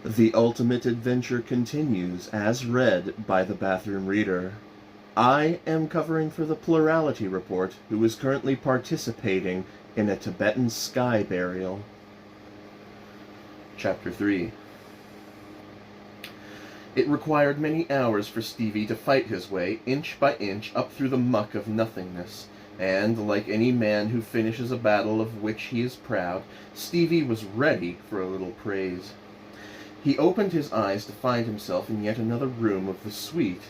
The ultimate adventure continues as read by the bathroom reader. I am covering for the Plurality Report, who is currently participating in a Tibetan sky burial. Chapter 3. It required many hours for Stevie to fight his way, inch by inch, up through the muck of nothingness. And, like any man who finishes a battle of which he is proud, Stevie was ready for a little praise. He opened his eyes to find himself in yet another room of the suite.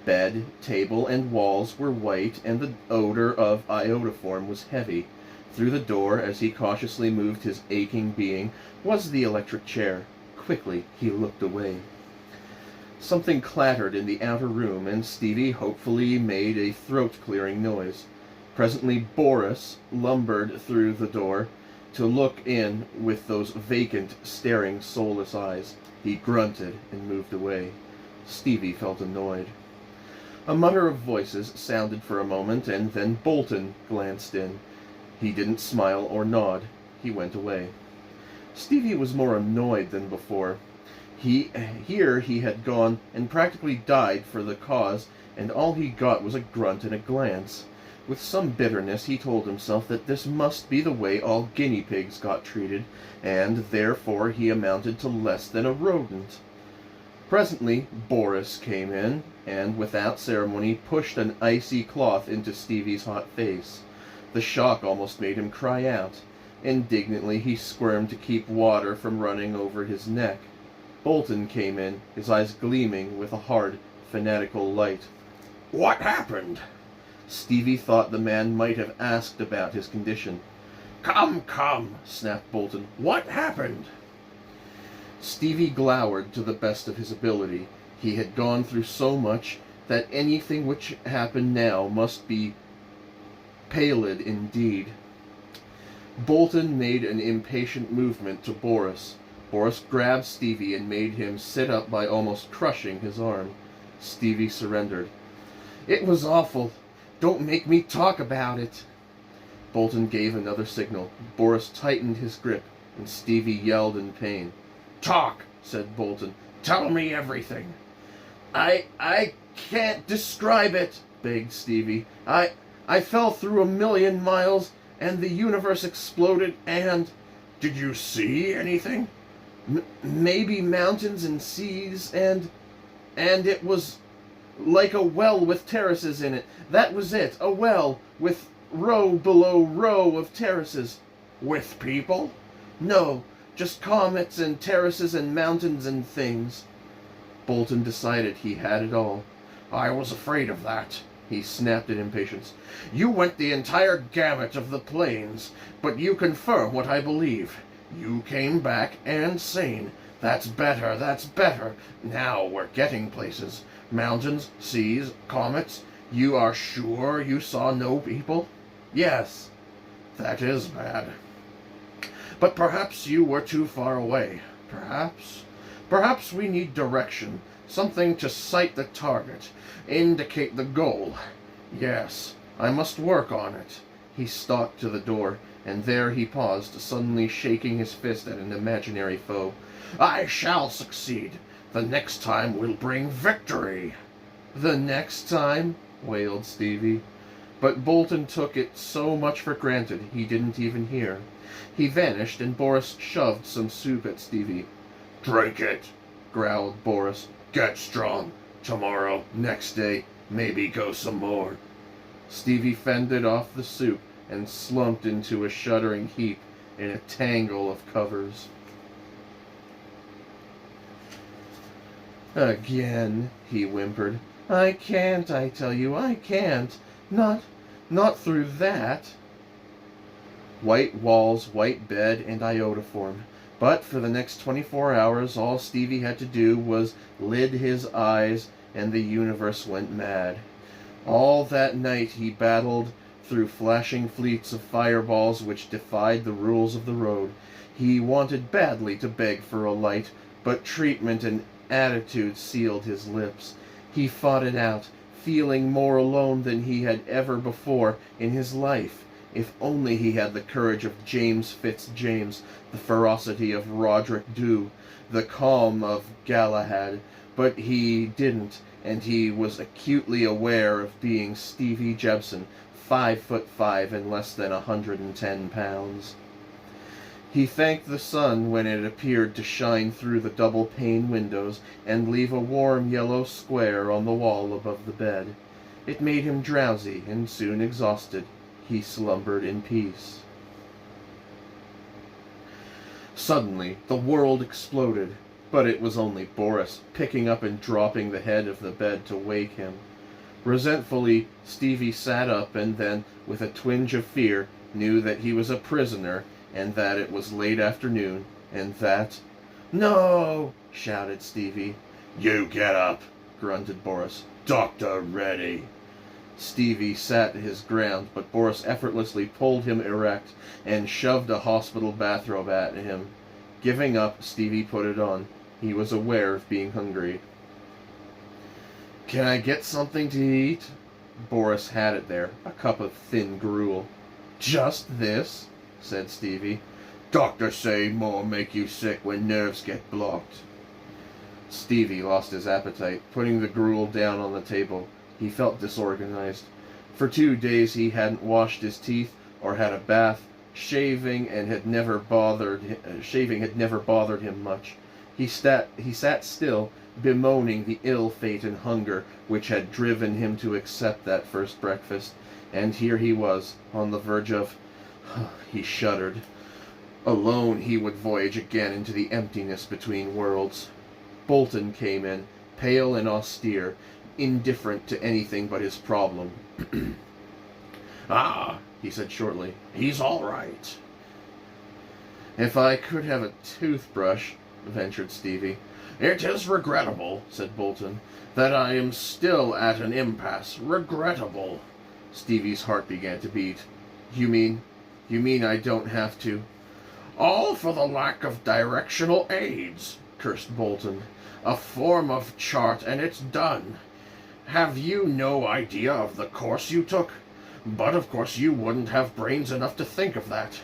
Bed, table, and walls were white, and the odor of iodoform was heavy. Through the door, as he cautiously moved his aching being, was the electric chair. Quickly he looked away. Something clattered in the outer room, and Stevie hopefully made a throat-clearing noise. Presently Boris lumbered through the door to look in with those vacant, staring, soulless eyes. He grunted and moved away. Stevie felt annoyed. A mutter of voices sounded for a moment, and then Bolton glanced in. He didn't smile or nod. He went away. Stevie was more annoyed than before. Here he had gone and practically died for the cause, and all he got was a grunt and a glance. With some bitterness he told himself that this must be the way all guinea pigs got treated, and therefore he amounted to less than a rodent. Presently Boris came in, and without ceremony pushed an icy cloth into Stevie's hot face. The shock almost made him cry out. Indignantly he squirmed to keep water from running over his neck. Bolton came in, his eyes gleaming with a hard, fanatical light. "What happened?" Stevie thought the man might have asked about his condition. Come, snapped Bolton. "What happened?" Stevie glowered to the best of his ability. He had gone through so much that anything which happened now must be pallid indeed. Bolton made an impatient movement to Boris. Boris grabbed Stevie and made him sit up by almost crushing his arm. Stevie surrendered. "It was awful. Don't make me talk about it." Bolton gave another signal. Boris tightened his grip, and Stevie yelled in pain. "Talk," said Bolton. "Tell me everything." I can't describe it," begged Stevie. I fell through 1,000,000 miles, and the universe exploded, and..." "Did you see anything?" Maybe mountains and seas, and it was like a well with terraces in it. That was it, a well with row below row of terraces." "With people?" "No, just comets and terraces and mountains and things." Bolton decided he had it all. "I was afraid of that," he snapped in impatience. "You went the entire gamut of the planes, but you confirm what I believe. You came back and sane. That's better, that's better. Now we're getting places. Mountains, seas, comets. You are sure you saw no people?" "Yes." "That is bad. But perhaps you were too far away. Perhaps we need direction. Something to sight the target. Indicate the goal. Yes, I must work on it." He stalked to the door, and there he paused, suddenly shaking his fist at an imaginary foe. "I shall succeed. The next time will bring victory." "The next time?" wailed Stevie. But Bolton took it so much for granted he didn't even hear. He vanished, and Boris shoved some soup at Stevie. "Drink it," growled Boris. "Get strong. Tomorrow, next day, maybe go some more." Stevie fended off the soup and slumped into a shuddering heap in a tangle of covers. "Again," he whimpered. "I can't, I tell you, I can't. Not through that." White walls, white bed, and iodoform. But for the next 24 hours, all Stevie had to do was lid his eyes, and the universe went mad. All that night he battled through flashing fleets of fireballs which defied the rules of the road. He wanted badly to beg for a light, but treatment and attitude sealed his lips. He fought it out, feeling more alone than he had ever before in his life, If only he had the courage of James Fitzjames, the ferocity of Roderick Dhu, the calm of Galahad. But he didn't, and he was acutely aware of being Stevie Jebson, 5'5" and less than 110 pounds. He thanked the sun when it appeared to shine through the double-pane windows and leave a warm yellow square on the wall above the bed. It made him drowsy, and soon exhausted, he slumbered in peace. Suddenly, the world exploded, but it was only Boris, picking up and dropping the head of the bed to wake him. Resentfully, Stevie sat up and then, with a twinge of fear, knew that he was a prisoner, and that it was late afternoon, and that... "No!" shouted Stevie. "You get up!" grunted Boris. "Doctor ready!" Stevie sat his ground, but Boris effortlessly pulled him erect and shoved a hospital bathrobe at him. Giving up, Stevie put it on. He was aware of being hungry. "Can I get something to eat?" Boris had it there, a cup of thin gruel. "Just this?" said Stevie. "Doctor say more make you sick when nerves get blocked." Stevie lost his appetite, putting the gruel down on the table. He felt disorganized. For 2 days he hadn't washed his teeth or had a bath. Shaving had never bothered him much. He sat still, bemoaning the ill fate and hunger which had driven him to accept that first breakfast. And here he was, on the verge of... He shuddered. Alone he would voyage again into the emptiness between worlds. Bolton came in, pale and austere, indifferent to anything but his problem. "Ah," he said shortly, "he's all right." "If I could have a toothbrush," ventured Stevie. "It is regrettable," said Bolton, "that I am still at an impasse. Regrettable." Stevie's heart began to beat. You mean I don't have to..." "All for the lack of directional aids," cursed Bolton. "A form of chart and it's done. Have you no idea of the course you took? But of course you wouldn't have brains enough to think of that.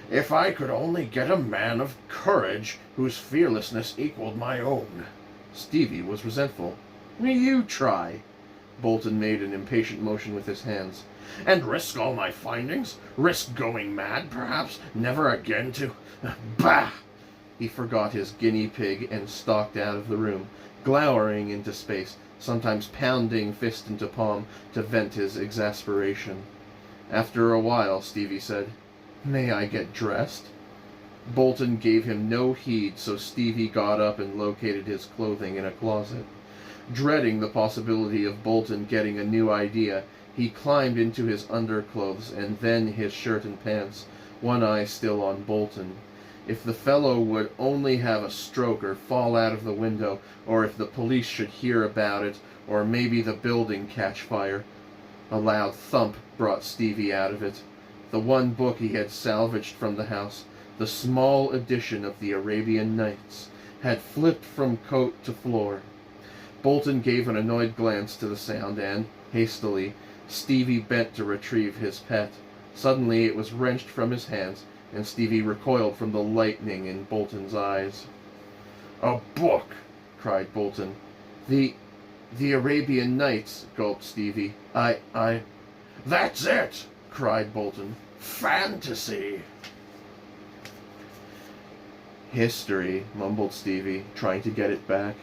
If I could only get a man of courage whose fearlessness equaled my own." Stevie was resentful. "You try." Bolton made an impatient motion with his hands. "And risk all my findings? Risk going mad, perhaps? Never again to... Bah!" He forgot his guinea pig and stalked out of the room, glowering into space, sometimes pounding fist into palm to vent his exasperation. After a while, Stevie said, "May I get dressed?" Bolton gave him no heed, so Stevie got up and located his clothing in a closet. Dreading the possibility of Bolton getting a new idea, he climbed into his underclothes and then his shirt and pants, one eye still on Bolton. If the fellow would only have a stroke or fall out of the window, or if the police should hear about it, or maybe the building catch fire. A loud thump brought Stevie out of it. The one book he had salvaged from the house, the small edition of the Arabian Nights, had flipped from coat to floor. Bolton gave an annoyed glance to the sound and, hastily, Stevie bent to retrieve his pet. Suddenly it was wrenched from his hands, and Stevie recoiled from the lightning in Bolton's eyes. "A book!" cried Bolton. The Arabian Nights," gulped Stevie. I... "That's it!" cried Bolton. "Fantasy!" "History," mumbled Stevie, trying to get it back.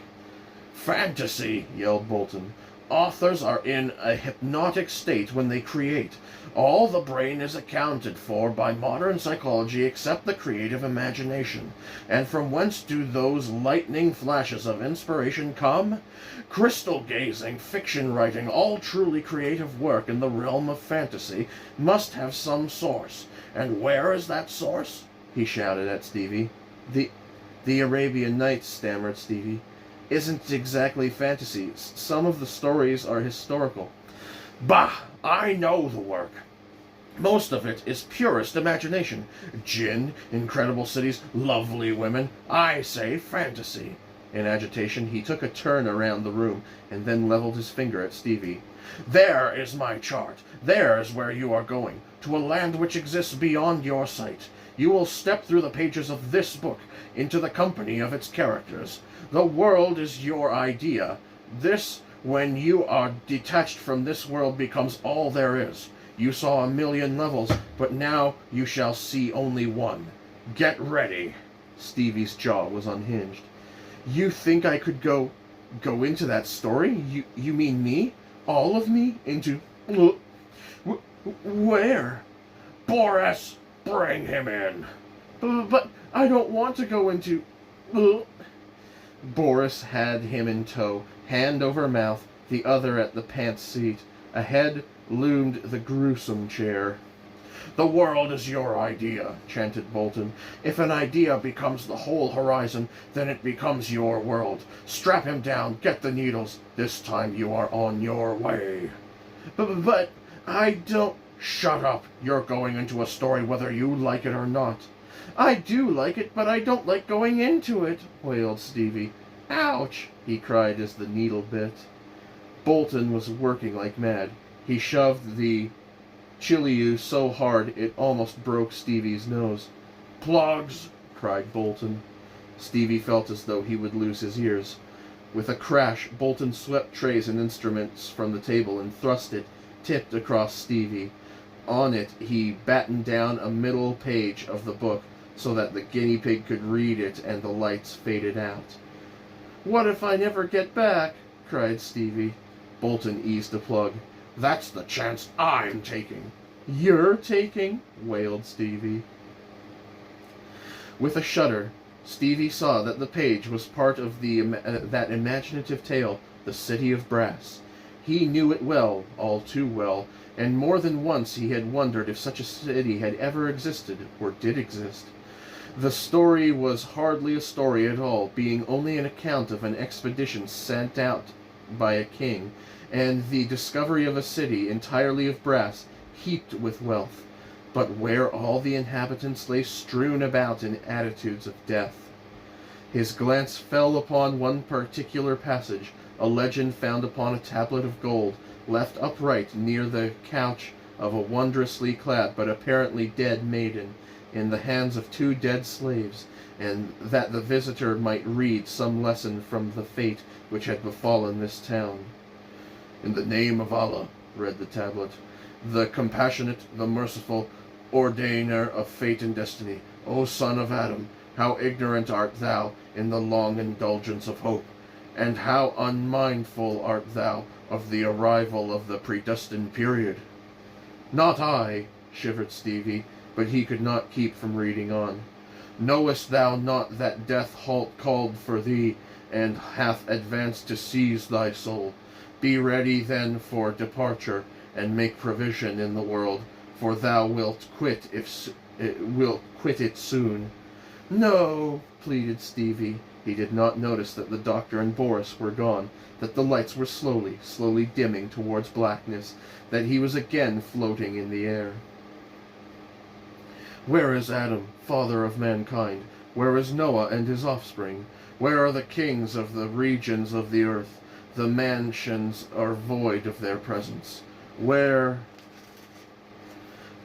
"Fantasy!" yelled Bolton. "Authors are in a hypnotic state when they create. All the brain is accounted for by modern psychology except the creative imagination. And from whence do those lightning flashes of inspiration come? Crystal gazing, fiction writing, all truly creative work in the realm of fantasy must have some source. And where is that source?" he shouted at Stevie. The Arabian Nights," stammered Stevie, "isn't exactly fantasy. Some of the stories are historical." "Bah! I know the work. Most of it is purest imagination. Jinn, incredible cities, lovely women. I say fantasy." In agitation, he took a turn around the room, and then leveled his finger at Stevie. "There is my chart. There is where you are going, to a land which exists beyond your sight. You will step through the pages of this book, into the company of its characters. The world is your idea. This, when you are detached from this world, becomes all there is. You saw 1,000,000 levels, but now you shall see only one. Get ready." Stevie's jaw was unhinged. "You think I could go into that story? You mean me? All of me? Into... where?" "Boris, bring him in." But I don't want to go into... Boris had him in tow, hand over mouth, the other at the pants seat. Ahead loomed the gruesome chair. "The world is your idea," chanted Bolton. "If an idea becomes the whole horizon, then it becomes your world. Strap him down, get the needles. This time you are on your way." But I don't... "Shut up. You're going into a story whether you like it or not." "I do like it, but I don't like going into it," wailed Stevie. "Ouch!" he cried as the needle bit. Bolton was working like mad. He shoved the Chiliu so hard it almost broke Stevie's nose. "Plugs!" cried Bolton. Stevie felt as though he would lose his ears. With a crash, Bolton swept trays and instruments from the table and thrust it, tipped across Stevie. On it, he battened down a middle page of the book so that the guinea pig could read it and the lights faded out. "What if I never get back?" cried Stevie. Bolton eased a plug. "That's the chance I'm taking." "You're taking?" wailed Stevie. With a shudder, Stevie saw that the page was part of that imaginative tale, The City of Brass. He knew it well, all too well, and more than once he had wondered if such a city had ever existed, or did exist. The story was hardly a story at all, being only an account of an expedition sent out by a king, and the discovery of a city entirely of brass, heaped with wealth, but where all the inhabitants lay strewn about in attitudes of death. His glance fell upon one particular passage, a legend found upon a tablet of gold, left upright near the couch of a wondrously clad but apparently dead maiden, in the hands of 2 dead slaves, and that the visitor might read some lesson from the fate which had befallen this town. "In the name of Allah," read the tablet, "the compassionate, the merciful, ordainer of fate and destiny, O son of Adam, how ignorant art thou in the long indulgence of hope, and how unmindful art thou of the arrival of the predestined period." "Not I," shivered Stevie, but he could not keep from reading on. "Knowest thou not that death called for thee, and hath advanced to seize thy soul? Be ready then for departure, and make provision in the world, for thou wilt quit it soon." "No," pleaded Stevie. He did not notice that the doctor and Boris were gone, that the lights were slowly dimming towards blackness, that he was again floating in the air. "Where is Adam, father of mankind? Where is Noah and his offspring? Where are the kings of the regions of the earth? The mansions are void of their presence. Where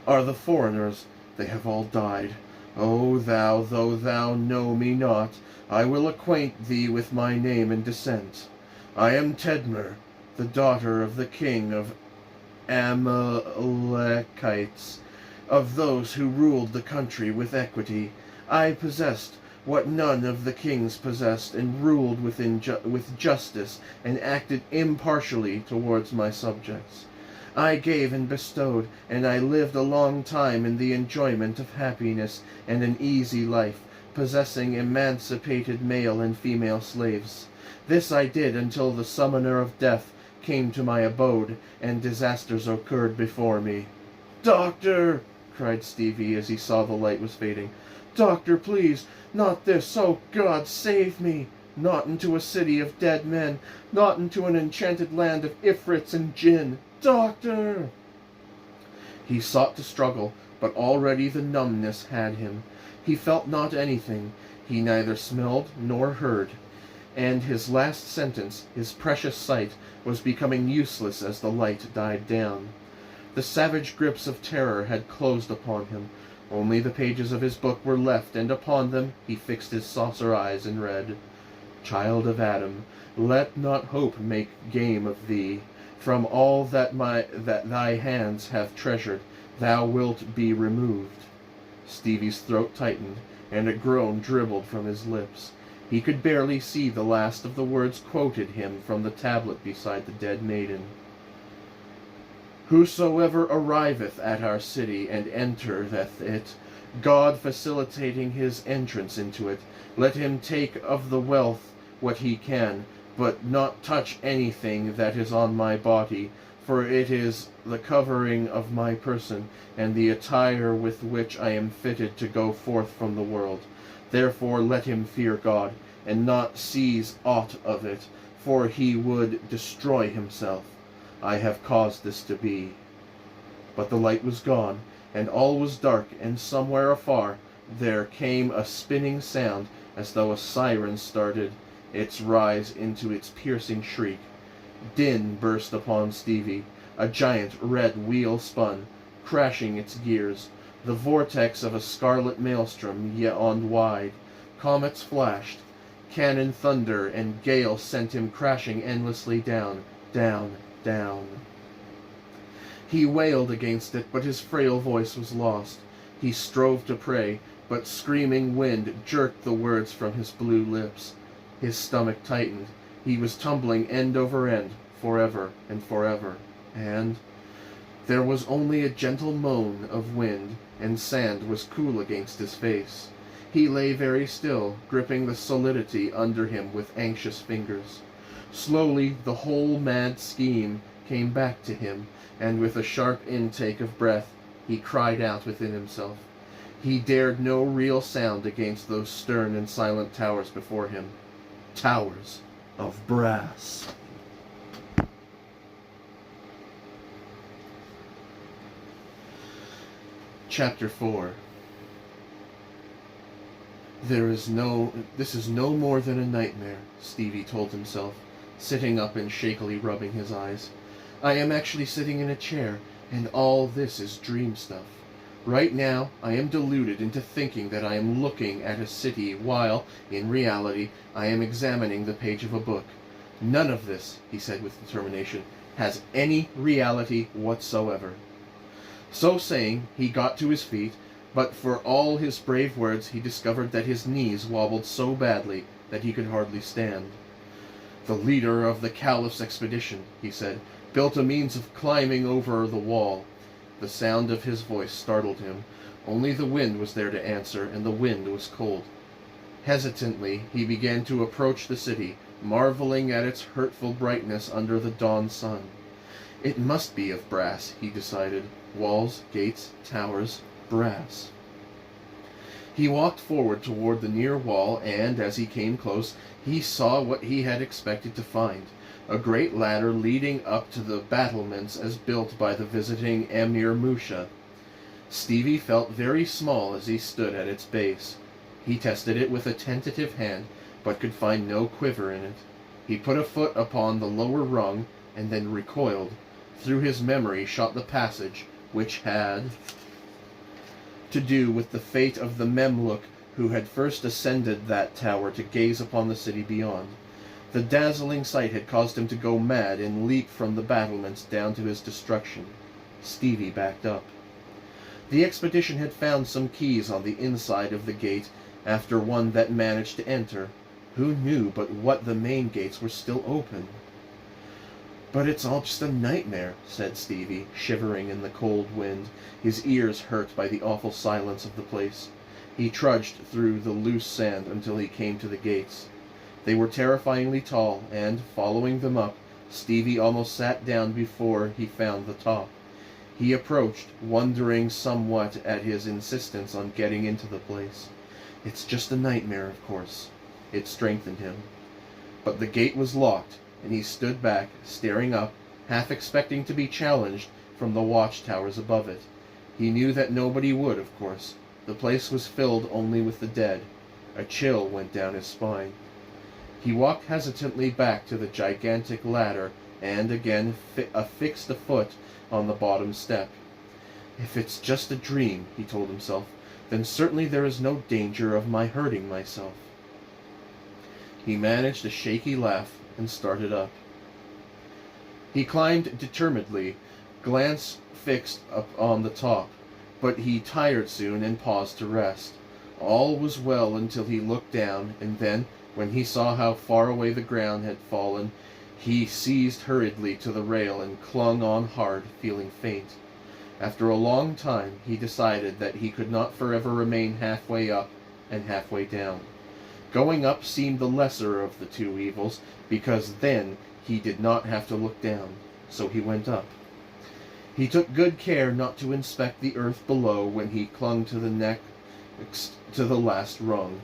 are the foreigners? They have all died. O thou, though thou know me not, I will acquaint thee with my name and descent. I am Tedmer, the daughter of the king of Amalekites, of those who ruled the country with equity. I possessed what none of the kings possessed, and ruled with justice, and acted impartially towards my subjects. I gave and bestowed, and I lived a long time in the enjoyment of happiness and an easy life, possessing emancipated male and female slaves. This I did until the summoner of death came to my abode, and disasters occurred before me." "Doctor!" cried Stevie as he saw the light was fading. "Doctor, please, not this! Oh, God, save me! Not into a city of dead men, not into an enchanted land of ifrits and jinn! Doctor!" He sought to struggle, but already the numbness had him. He felt not anything. He neither smelled nor heard. and his last sentence, his precious sight, was becoming useless as the light died down. The savage grips of terror had closed upon him. Only the pages of his book were left, and upon them he fixed his saucer eyes and read, "Child of Adam, let not hope make game of thee. From all that thy hands have treasured, thou wilt be removed." Stevie's throat tightened, and a groan dribbled from his lips. He could barely see the last of the words quoted him from the tablet beside the dead maiden. "Whosoever arriveth at our city and entereth it, God facilitating his entrance into it, let him take of the wealth what he can, but not touch anything that is on my body, for it is the covering of my person, and the attire with which I am fitted to go forth from the world. Therefore let him fear God, and not seize aught of it, for he would destroy himself. I have caused this to be." But the light was gone, and all was dark, and somewhere afar there came a spinning sound, as though a siren started its rise into its piercing shriek. Din burst upon Stevie. A giant red wheel spun, crashing its gears. The vortex of a scarlet maelstrom yawned wide. Comets flashed. Cannon thunder and gale sent him crashing endlessly down, down, down. He wailed against it, but his frail voice was lost. He strove to pray, but screaming wind jerked the words from his blue lips. His stomach tightened. He was tumbling end over end, forever and forever, and there was only a gentle moan of wind, and sand was cool against his face. He lay very still, gripping the solidity under him with anxious fingers. Slowly the whole mad scheme came back to him, and with a sharp intake of breath he cried out within himself. He dared no real sound against those stern and silent towers before him. Towers of brass. Chapter 4. This is no more than a nightmare, Stevie told himself, sitting up and shakily rubbing his eyes. I am actually sitting in a chair, and all this is dream stuff. Right now, I am deluded into thinking that I am looking at a city while, in reality, I am examining the page of a book. None of this, he said with determination, has any reality whatsoever. So saying, he got to his feet, but for all his brave words, he discovered that his knees wobbled so badly that he could hardly stand. "The leader of the Caliph's expedition," he said, "built a means of climbing over the wall." The sound of his voice startled him. Only the wind was there to answer, and the wind was cold. Hesitantly, he began to approach the city, marveling at its hurtful brightness under the dawn sun. It must be of brass, he decided. Walls, gates, towers, brass. He walked forward toward the near wall, and as he came close, he saw what he had expected to find. A great ladder leading up to the battlements as built by the visiting Emir Musha. Stevie felt very small as he stood at its base. He tested it with a tentative hand, but could find no quiver in it. He put a foot upon the lower rung, and then recoiled. Through his memory shot the passage, which had to do with the fate of the Memluk who had first ascended that tower to gaze upon the city beyond. The dazzling sight had caused him to go mad and leap from the battlements down to his destruction. Stevie backed up. The expedition had found some keys on the inside of the gate after one that managed to enter. Who knew but what the main gates were still open? "But it's all just a nightmare," said Stevie, shivering in the cold wind, his ears hurt by the awful silence of the place. He trudged through the loose sand until he came to the gates. They were terrifyingly tall, and, following them up, Stevie almost sat down before he found the top. He approached, wondering somewhat at his insistence on getting into the place. It's just a nightmare, of course. It strengthened him. But the gate was locked, and he stood back, staring up, half expecting to be challenged from the watchtowers above it. He knew that nobody would, of course. The place was filled only with the dead. A chill went down his spine. He walked hesitantly back to the gigantic ladder and again affixed a foot on the bottom step. If it's just a dream, he told himself, then certainly there is no danger of my hurting myself. He managed a shaky laugh and started up. He climbed determinedly, glance fixed up on the top, but he tired soon and paused to rest. All was well until he looked down, and then, when he saw how far away the ground had fallen, he seized hurriedly to the rail and clung on hard, feeling faint. After a long time, he decided that he could not forever remain halfway up and halfway down. Going up seemed the lesser of the two evils, because then he did not have to look down, so he went up. He took good care not to inspect the earth below when he clung to the last rung,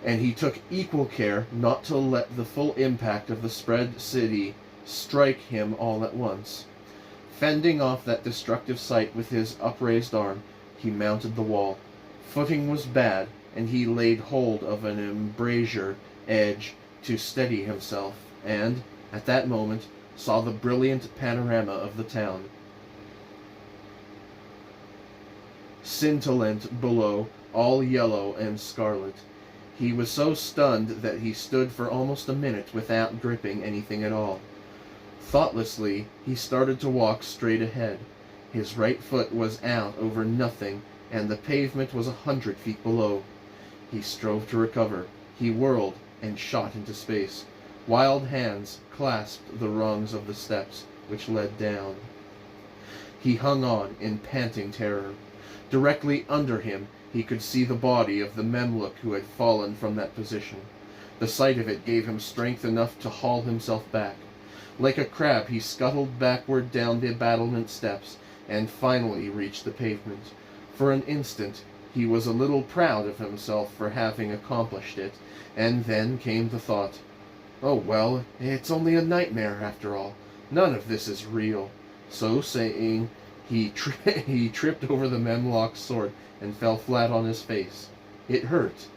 and he took equal care not to let the full impact of the spread city strike him all at once. Fending off that destructive sight with his upraised arm, he mounted the wall. Footing was bad, and he laid hold of an embrasure edge to steady himself, and, at that moment, saw the brilliant panorama of the town. Scintillant below, all yellow and scarlet. He was so stunned that he stood for almost a minute without gripping anything at all. Thoughtlessly, he started to walk straight ahead. His right foot was out over nothing, and the pavement was 100 feet below. He strove to recover. He whirled and shot into space. Wild hands clasped the rungs of the steps which led down. He hung on in panting terror. Directly under him, he could see the body of the Memlook who had fallen from that position. The sight of it gave him strength enough to haul himself back. Like a crab, he scuttled backward down the battlement steps, and finally reached the pavement. For an instant, he was a little proud of himself for having accomplished it, and then came the thought, "Oh well, it's only a nightmare after all. None of this is real." So saying, he tripped over the Memlock's sword and fell flat on his face. It hurt.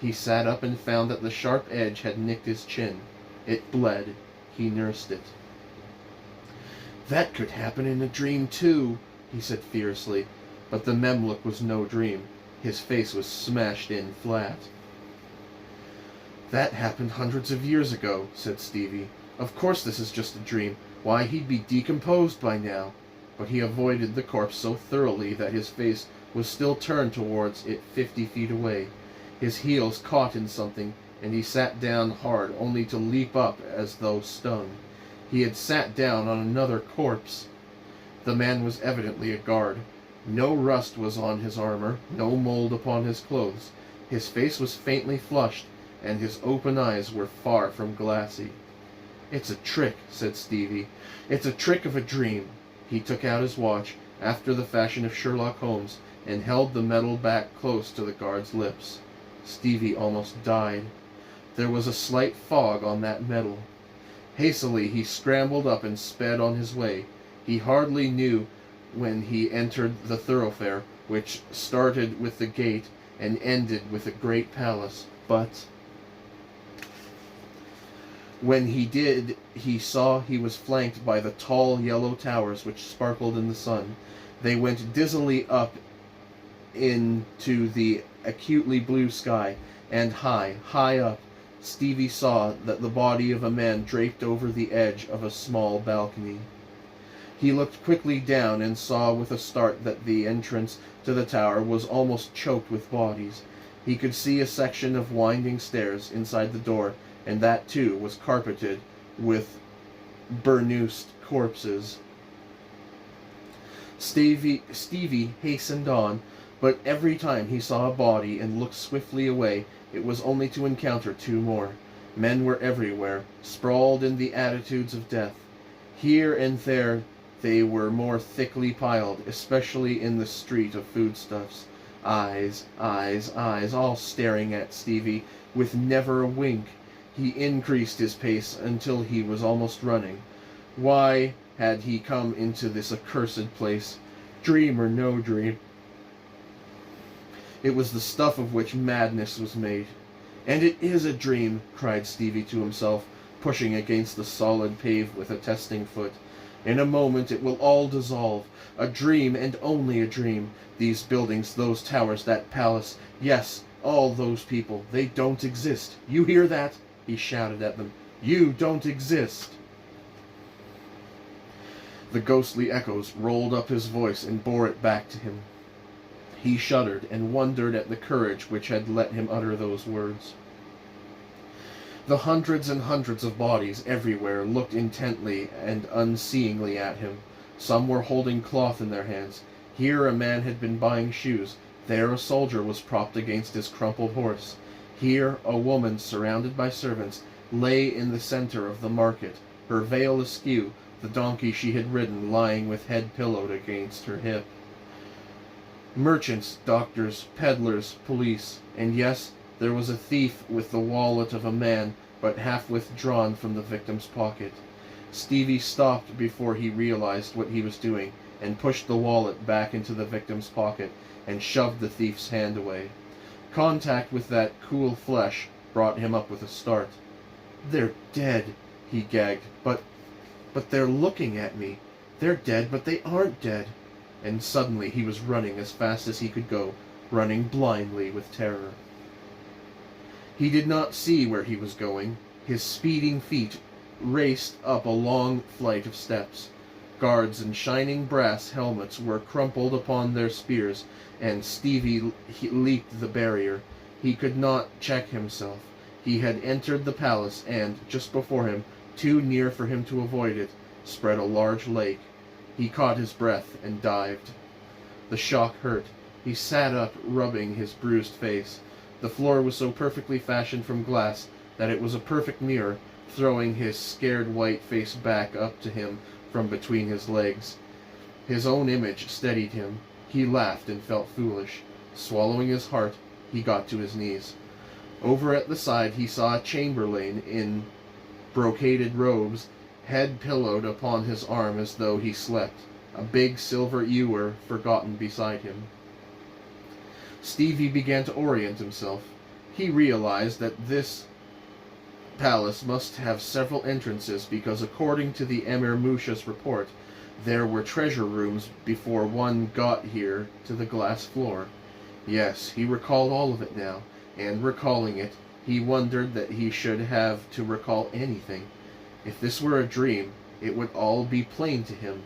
He sat up and found that the sharp edge had nicked his chin. It bled. He nursed it. "That could happen in a dream too," he said fiercely, but the Memlook was no dream. His face was smashed in flat. "That happened hundreds of years ago," said Stevie. "Of course this is just a dream. Why, he'd be decomposed by now." But he avoided the corpse so thoroughly that his face was still turned towards it 50 feet away. His heels caught in something, and he sat down hard, only to leap up as though stung. He had sat down on another corpse. The man was evidently a guard. No rust was on his armor, no mold upon his clothes. His face was faintly flushed, and his open eyes were far from glassy. "It's a trick," said Stevie. "It's a trick of a dream." He took out his watch, after the fashion of Sherlock Holmes, and held the metal back close to the guard's lips. Stevie almost died. There was a slight fog on that metal. Hastily he scrambled up and sped on his way. He hardly knew when he entered the thoroughfare, which started with the gate and ended with a great palace, but when he did, he saw he was flanked by the tall yellow towers which sparkled in the sun. They went dizzily up into the acutely blue sky, and high, high up, Stevie saw that the body of a man draped over the edge of a small balcony. He looked quickly down and saw with a start that the entrance to the tower was almost choked with bodies. He could see a section of winding stairs inside the door, and that too was carpeted with burnoosed corpses. Stevie hastened on, but every time he saw a body and looked swiftly away, it was only to encounter two more. Men were everywhere, sprawled in the attitudes of death. Here and there they were more thickly piled, especially in the street of foodstuffs. Eyes, eyes, eyes, all staring at Stevie, with never a wink. He increased his pace until he was almost running. Why had he come into this accursed place? Dream or no dream, it was the stuff of which madness was made. "And it is a dream," cried Stevie to himself, pushing against the solid pave with a testing foot. "In a moment it will all dissolve. A dream, and only a dream. These buildings, those towers, that palace, yes, all those people, they don't exist. You hear that?" he shouted at them. "You don't exist." The ghostly echoes rolled up his voice and bore it back to him. He shuddered and wondered at the courage which had let him utter those words. The hundreds and hundreds of bodies everywhere looked intently and unseeingly at him. Some were holding cloth in their hands. Here a man had been buying shoes. There a soldier was propped against his crumpled horse. Here a woman, surrounded by servants, lay in the center of the market, her veil askew, the donkey she had ridden lying with head pillowed against her hip. Merchants, doctors, peddlers, police, and yes, there was a thief with the wallet of a man, but half withdrawn from the victim's pocket. Stevie stopped before he realized what he was doing, and pushed the wallet back into the victim's pocket, and shoved the thief's hand away. Contact with that cool flesh brought him up with a start. "They're dead," he gagged, but they're looking at me. They're dead, but they aren't dead." And suddenly he was running as fast as he could go, running blindly with terror. He did not see where he was going. His speeding feet raced up a long flight of steps. Guards in shining brass helmets were crumpled upon their spears, and Stevie leaped the barrier. He could not check himself. He had entered the palace, and, just before him, too near for him to avoid it, spread a large lake. He caught his breath and dived. The shock hurt. He sat up, rubbing his bruised face. The floor was so perfectly fashioned from glass that it was a perfect mirror, throwing his scared white face back up to him from between his legs. His own image steadied him. He laughed and felt foolish. Swallowing his heart, he got to his knees. Over at the side he saw a chamberlain in brocaded robes, head pillowed upon his arm as though he slept, a big silver ewer forgotten beside him. Stevie began to orient himself. He realized that this palace must have several entrances because, according to the Emir Musha's report, there were treasure rooms before one got here to the glass floor. Yes, he recalled all of it now, and recalling it, he wondered that he should have to recall anything. If this were a dream, it would all be plain to him.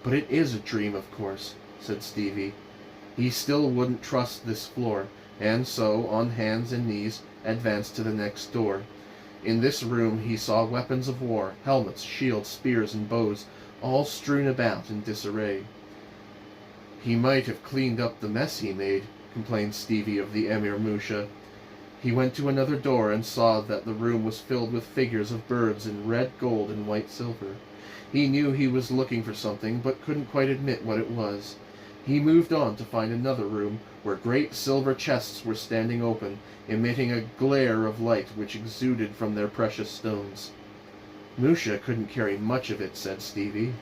"But it is a dream, of course," said Stevie. He still wouldn't trust this floor, and so, on hands and knees, advanced to the next door. In this room he saw weapons of war, helmets, shields, spears, and bows, all strewn about in disarray. "He might have cleaned up the mess he made," complained Stevie of the Emir Musha. He went to another door and saw that the room was filled with figures of birds in red gold and white silver. He knew he was looking for something, but couldn't quite admit what it was. He moved on to find another room, where great silver chests were standing open, emitting a glare of light which exuded from their precious stones. "Musha couldn't carry much of it," said Stevie,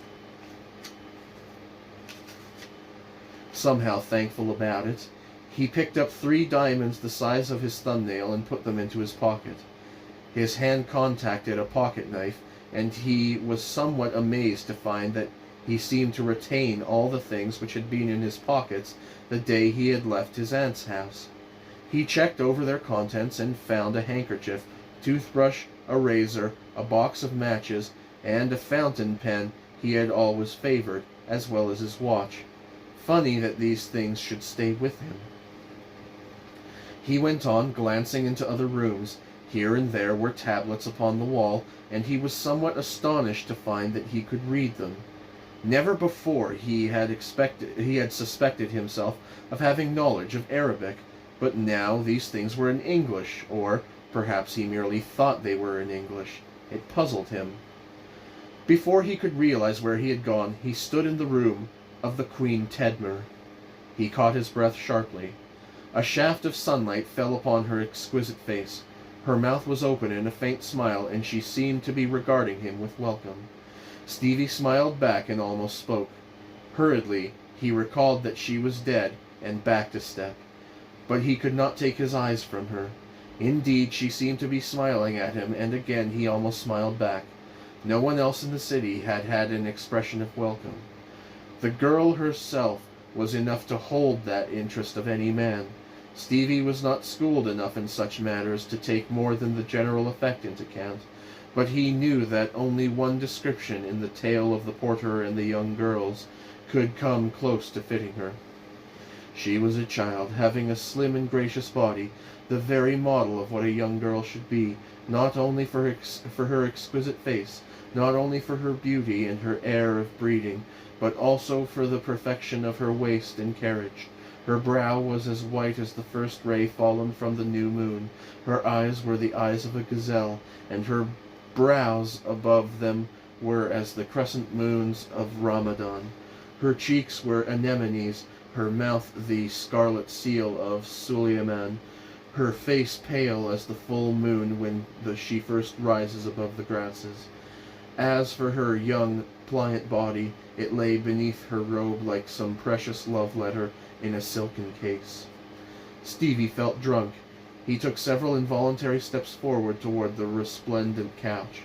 somehow thankful about it. He picked up 3 diamonds the size of his thumbnail and put them into his pocket. His hand contacted a pocket knife, and he was somewhat amazed to find that he seemed to retain all the things which had been in his pockets the day he had left his aunt's house. He checked over their contents and found a handkerchief, toothbrush, a razor, a box of matches, and a fountain pen he had always favored, as well as his watch. Funny that these things should stay with him. He went on, glancing into other rooms. Here and there were tablets upon the wall, and he was somewhat astonished to find that he could read them. Never before he had suspected himself of having knowledge of Arabic, but now these things were in English, or perhaps he merely thought they were in English. It puzzled him. Before he could realize where he had gone, he stood in the room of the Queen Tedmer. He caught his breath sharply. A shaft of sunlight fell upon her exquisite face. Her mouth was open in a faint smile, and she seemed to be regarding him with welcome. Stevie smiled back and almost spoke. Hurriedly, he recalled that she was dead, and backed a step. But he could not take his eyes from her. Indeed, she seemed to be smiling at him, and again he almost smiled back. No one else in the city had had an expression of welcome. The girl herself was enough to hold that interest of any man. Stevie was not schooled enough in such matters to take more than the general effect into account, but he knew that only one description in the tale of the porter and the young girls could come close to fitting her. She was a child, having a slim and gracious body, the very model of what a young girl should be, not only for her exquisite face, not only for her beauty and her air of breeding, but also for the perfection of her waist and carriage. Her brow was as white as the first ray fallen from the new moon. Her eyes were the eyes of a gazelle, and her brows above them were as the crescent moons of Ramadan. Her cheeks were anemones, her mouth the scarlet seal of Suleiman, her face pale as the full moon when she first rises above the grasses. As for her young, pliant body, it lay beneath her robe like some precious love letter in a silken case. Stevie felt drunk. He took several involuntary steps forward toward the resplendent couch.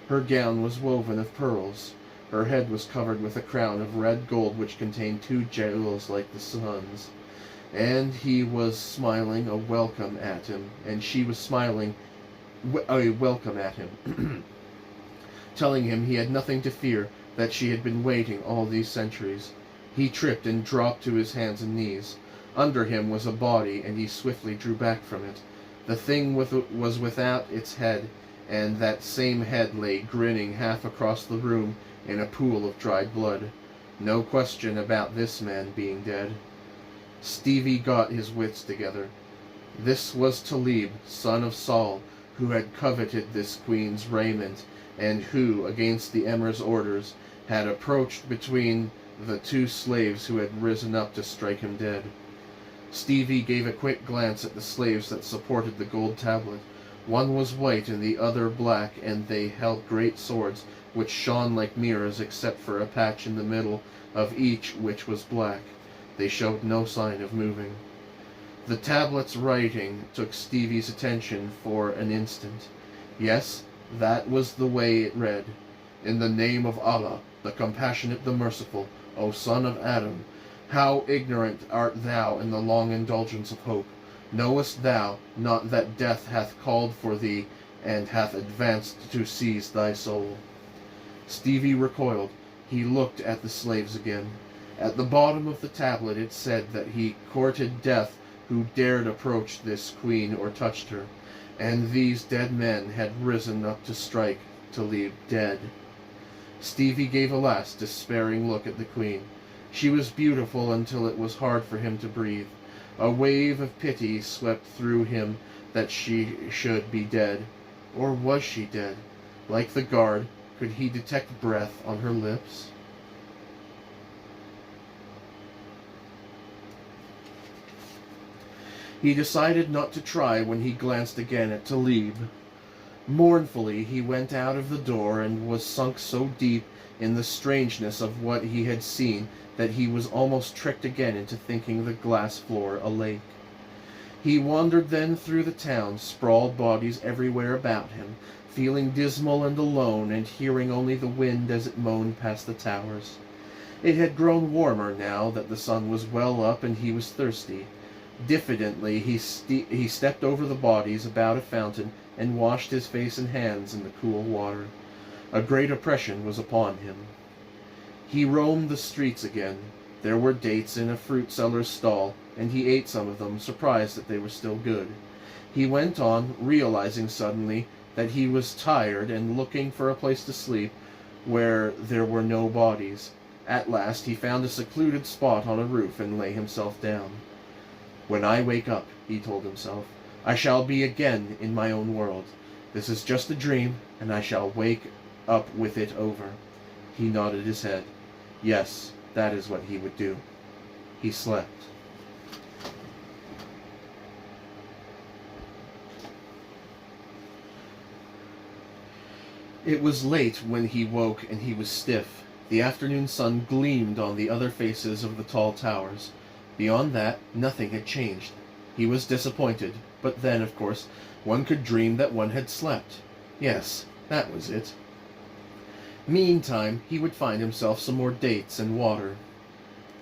Her gown was woven of pearls. Her head was covered with a crown of red gold which contained 2 jewels like the sun's. And he was smiling a welcome at him, and she was smiling a welcome at him, telling him he had nothing to fear, that she had been waiting all these centuries. He tripped and dropped to his hands and knees. Under him was a body, and he swiftly drew back from it. The thing was without its head, and that same head lay grinning half across the room in a pool of dried blood. No question about this man being dead. Stevie got his wits together. This was Talib, son of Saul, who had coveted this queen's raiment, and who, against the emir's orders, had approached between the 2 slaves who had risen up to strike him dead. Stevie gave a quick glance at the slaves that supported the gold tablet. One was white and the other black, and they held great swords, which shone like mirrors except for a patch in the middle of each which was black. They showed no sign of moving. The tablet's writing took Stevie's attention for an instant. Yes, that was the way it read. In the name of Allah, the compassionate, the merciful, O son of Adam, how ignorant art thou in the long indulgence of hope! Knowest thou not that death hath called for thee, and hath advanced to seize thy soul? Stevie recoiled. He looked at the slaves again. At the bottom of the tablet it said that he courted death who dared approach this queen or touched her, and these dead men had risen up to strike Talib dead. Stevie gave a last despairing look at the queen. She was beautiful until it was hard for him to breathe. A wave of pity swept through him that she should be dead. Or was she dead? Like the guard, could he detect breath on her lips? He decided not to try when he glanced again at Talib. Mournfully he went out of the door and was sunk so deep in the strangeness of what he had seen that he was almost tricked again into thinking the glass floor a lake. He wandered then through the town, sprawled bodies everywhere about him, feeling dismal and alone, and hearing only the wind as it moaned past the towers. It had grown warmer now that the sun was well up, and he was thirsty. Diffidently he stepped over the bodies about a fountain and washed his face and hands in the cool water. A great oppression was upon him. He roamed the streets again. There were dates in a fruit seller's stall, and he ate some of them, surprised that they were still good. He went on, realizing suddenly that he was tired and looking for a place to sleep where there were no bodies. At last he found a secluded spot on a roof and lay himself down. When I wake up, he told himself, I shall be again in my own world. This is just a dream, and I shall wake up with it over. He nodded his head. Yes, that is what he would do. He slept. It was late when he woke, and he was stiff. The afternoon sun gleamed on the other faces of the tall towers. Beyond that, nothing had changed. He was disappointed. But then, of course, one could dream that one had slept. Yes, that was it. Meantime, he would find himself some more dates and water.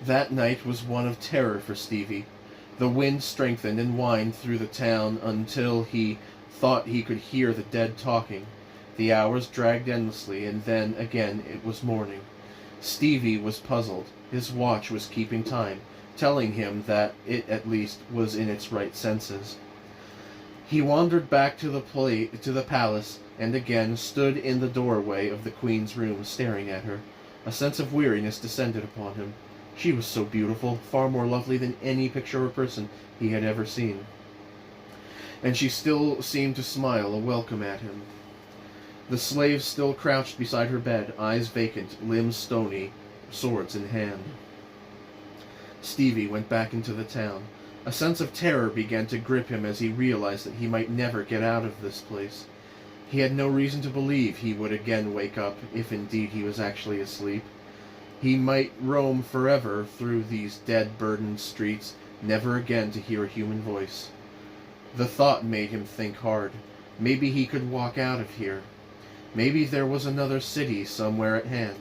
That night was one of terror for Stevie. The wind strengthened and whined through the town until he thought he could hear the dead talking. The hours dragged endlessly, and then again it was morning. Stevie was puzzled. His watch was keeping time, telling him that it at least was in its right senses. He wandered back to the palace, and again stood in the doorway of the queen's room, staring at her. A sense of weariness descended upon him. She was so beautiful, far more lovely than any picture or person he had ever seen. And she still seemed to smile a welcome at him. The slaves still crouched beside her bed, eyes vacant, limbs stony, swords in hand. Stevie went back into the town. A sense of terror began to grip him as he realized that he might never get out of this place. He had no reason to believe he would again wake up, if indeed he was actually asleep. He might roam forever through these dead-burdened streets, never again to hear a human voice. The thought made him think hard. Maybe he could walk out of here. Maybe there was another city somewhere at hand.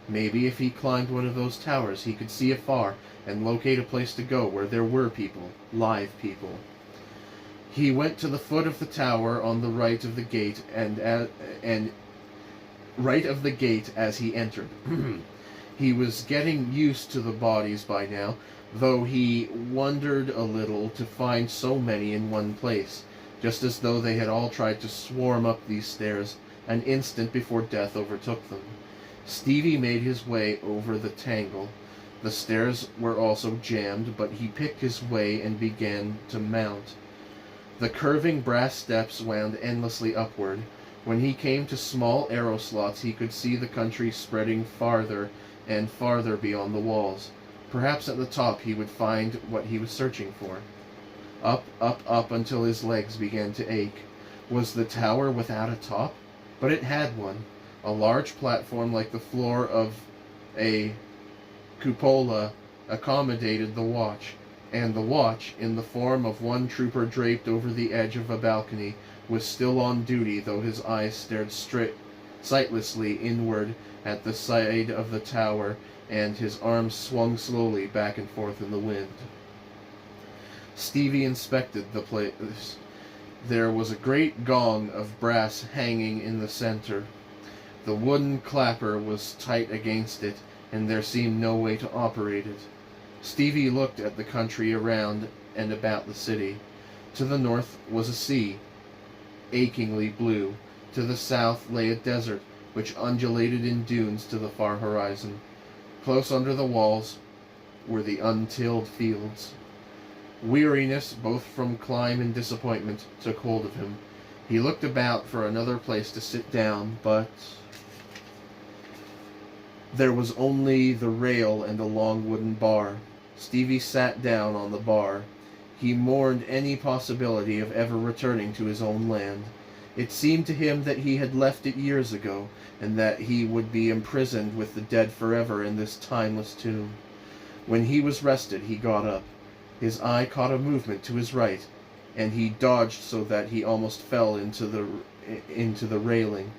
Maybe if he climbed one of those towers he could see afar and locate a place to go where there were people, live people. He went to the foot of the tower on the right of the gate and right of the gate as he entered. He was getting used to the bodies by now, though he wondered a little to find so many in one place, just as though they had all tried to swarm up these stairs an instant before death overtook them. Stevie made his way over the tangle. The stairs were also jammed, but he picked his way and began to mount. The curving brass steps wound endlessly upward. When he came to small arrow slots, he could see the country spreading farther and farther beyond the walls. Perhaps at the top he would find what he was searching for. Up, up, up until his legs began to ache. Was the tower without a top? But it had one. A large platform like the floor of a cupola accommodated the watch, and the watch, in the form of one trooper draped over the edge of a balcony, was still on duty, though his eyes stared sightlessly inward at the side of the tower, and his arms swung slowly back and forth in the wind. Stevie inspected the place. There was a great gong of brass hanging in the center. The wooden clapper was tight against it, and there seemed no way to operate it. Stevie looked at the country around and about the city. To the north was a sea, achingly blue. To the south lay a desert, which undulated in dunes to the far horizon. Close under the walls were the untilled fields. Weariness, both from climb and disappointment, took hold of him. He looked about for another place to sit down, but there was only the rail and a long wooden bar. Stevie sat down on the bar. He mourned any possibility of ever returning to his own land. It seemed to him that he had left it years ago, and that he would be imprisoned with the dead forever in this timeless tomb. When he was rested, he got up. His eye caught a movement to his right, and he dodged so that he almost fell into the railing.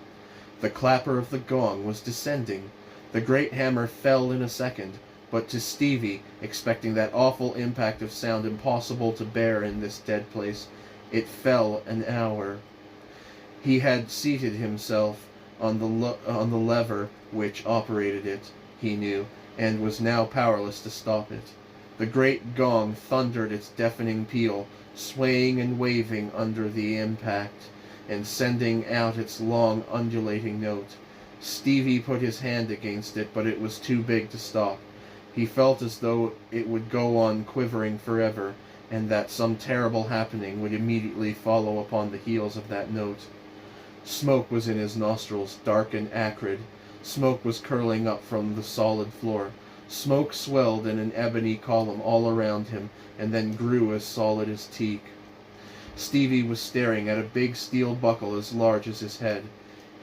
The clapper of the gong was descending. The great hammer fell in a second, but to Stevie, expecting that awful impact of sound impossible to bear in this dead place, it fell an hour. He had seated himself on the lever which operated it, he knew, and was now powerless to stop it. The great gong thundered its deafening peal, swaying and waving under the impact, and sending out its long, undulating note. Stevie put his hand against it, but it was too big to stop. He felt as though it would go on quivering forever, and that some terrible happening would immediately follow upon the heels of that note. Smoke was in his nostrils, dark and acrid. Smoke was curling up from the solid floor. Smoke swelled in an ebony column all around him, and then grew as solid as teak. Stevie was staring at a big steel buckle as large as his head.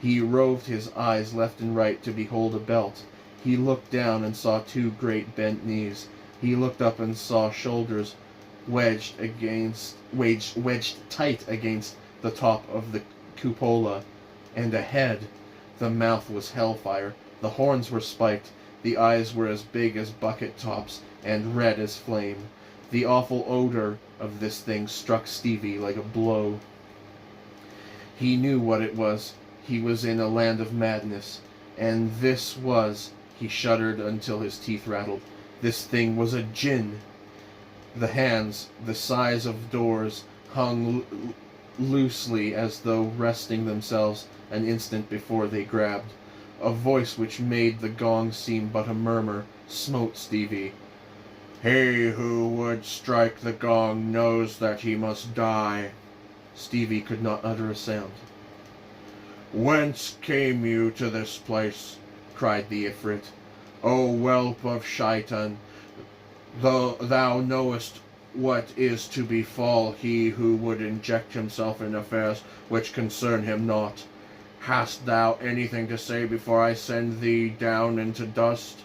He roved his eyes left and right to behold a belt. He looked down and saw two great bent knees. He looked up and saw shoulders wedged tight against the top of the cupola, and ahead, the mouth was hellfire, the horns were spiked, the eyes were as big as bucket tops, and red as flame. The awful odor of this thing struck Stevie like a blow. He knew what it was. He was in a land of madness, and this was, he shuddered until his teeth rattled, this thing was a djinn. The hands, the size of doors, hung loosely as though resting themselves an instant before they grabbed. A voice which made the gong seem but a murmur smote Stevie. "He who would strike the gong knows that he must die." Stevie could not utter a sound. "Whence came you to this place?" cried the Ifrit. "O whelp of Shaitan, thou knowest what is to befall he who would inject himself in affairs which concern him not. Hast thou anything to say before I send thee down into dust?"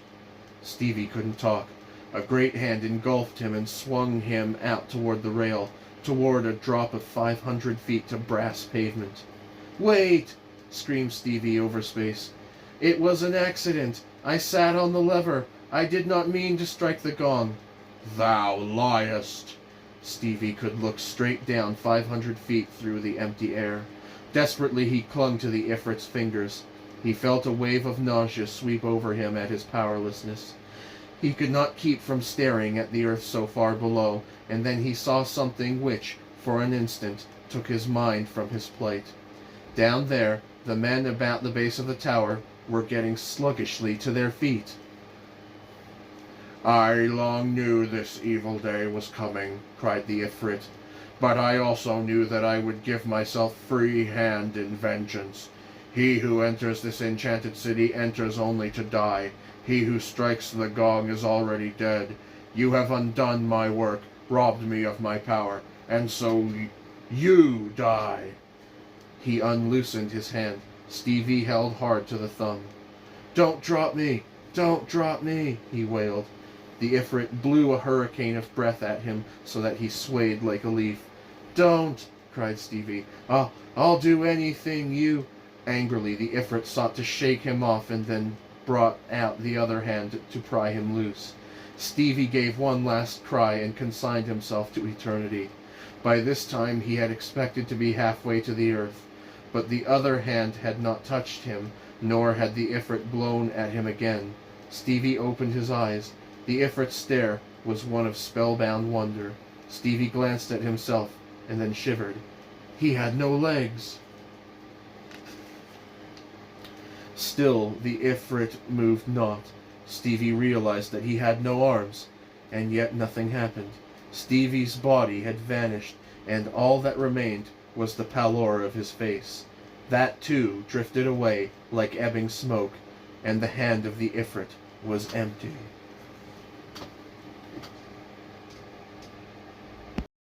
Stevie couldn't talk. A great hand engulfed him and swung him out toward the rail, toward a drop of 500 feet to brass pavement. "Wait!" screamed Stevie over space. "It was an accident. I sat on the lever. I did not mean to strike the gong." "Thou liest!" Stevie could look straight down 500 feet through the empty air. Desperately he clung to the Ifrit's fingers. He felt a wave of nausea sweep over him at his powerlessness. He could not keep from staring at the earth so far below, and then he saw something which, for an instant, took his mind from his plight. Down there, the men about the base of the tower were getting sluggishly to their feet. "I long knew this evil day was coming," cried the Ifrit, "but I also knew that I would give myself free hand in vengeance. He who enters this enchanted city enters only to die. He who strikes the gong is already dead. You have undone my work, robbed me of my power, and so you die." He unloosened his hand. Stevie held hard to the thumb. "Don't drop me! Don't drop me!" he wailed. The Ifrit blew a hurricane of breath at him so that he swayed like a leaf. "Don't!" cried Stevie. I'll do anything you—" Angrily, the Ifrit sought to shake him off and then brought out the other hand to pry him loose. Stevie gave one last cry and consigned himself to eternity. By this time he had expected to be halfway to the earth, but the other hand had not touched him, nor had the Ifrit blown at him again. Stevie opened his eyes. The Ifrit's stare was one of spellbound wonder. Stevie glanced at himself and then shivered. He had no legs. Still the Ifrit moved not. Stevie realized that he had no arms, and yet nothing happened. Stevie's body had vanished, and all that remained was the pallor of his face. That, too, drifted away like ebbing smoke, and the hand of the Ifrit was empty.